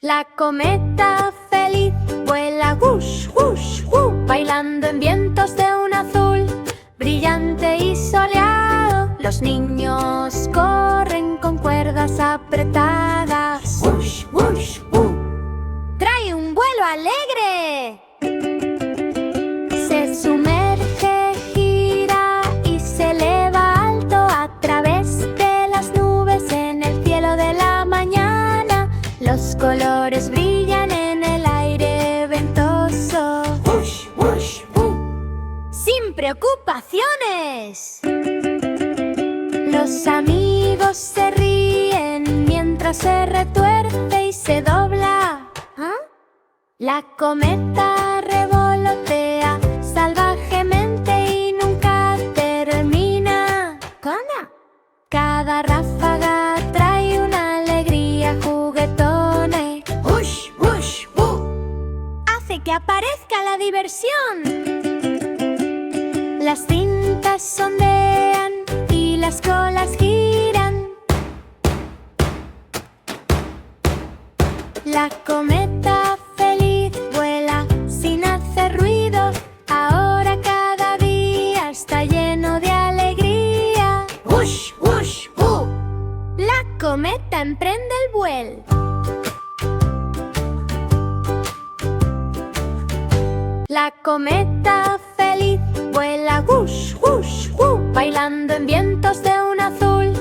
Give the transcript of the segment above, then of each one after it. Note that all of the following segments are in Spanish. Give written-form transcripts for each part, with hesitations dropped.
La cometa feliz vuela wush, wush, wush, bailando en vientos de un azul brillante y soleado. Los niños corren con cuerdas apretadas. Wush, wush, wush. ¡Trae un vuelo alegre! Se sumerge, gira y se eleva alto a través de las nubes en el cielo de la mañana. Los colores brillan en el aire ventoso. Wush, wush, wush. ¡Sin preocupaciones! Los amigos se ríen mientras se retuerce y se dobla. La cometa revolotea salvajemente y nunca termina. Cada ráfaga trae una alegría juguetona. ¡Wush, wush, wush! Hace que aparezca la diversión. Las cintas ondean y las colas giran. La cometa feliz vuela sin hacer ruido. Ahora cada día está lleno de alegría. ¡Wush, wush, wush! La cometa emprende el vuelo. La cometa feliz vuela wush, wush, wush, bailando en vientos de un azul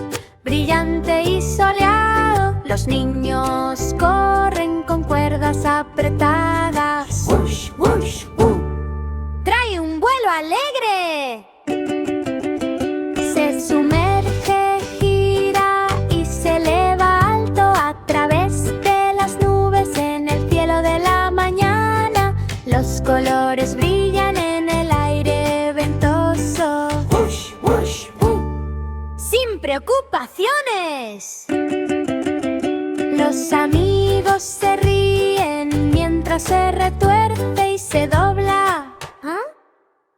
brillante y soleado. Los niños corren con cuerdas apretadas. Wush, wush, wush. ¡Trae un vuelo alegre! Se sumerge, gira y se eleva alto a través de las nubes en el cielo de la mañana. Los colores brillan en el aire ventoso. Wush, wush, wush. ¡Sin preocupaciones! Los amigos se ríen mientras se retuerce y se dobla.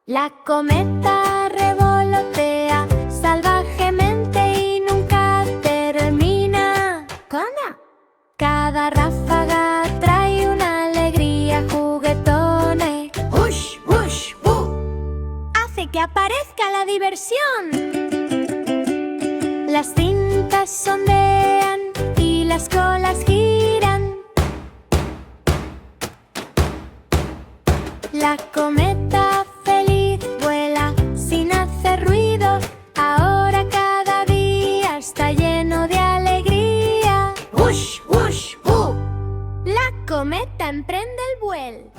La cometa revolotea salvajemente y nunca termina. Cada ráfaga trae una alegría juguetona. ¡Wush, wush, wush! Hace que aparezca la diversión. Las cintas ondean y las colas giran. La cometa feliz vuela sin hacer ruido. Ahora cada día está lleno de alegría. ¡Wush, wush, wush! La cometa emprende el vuelo.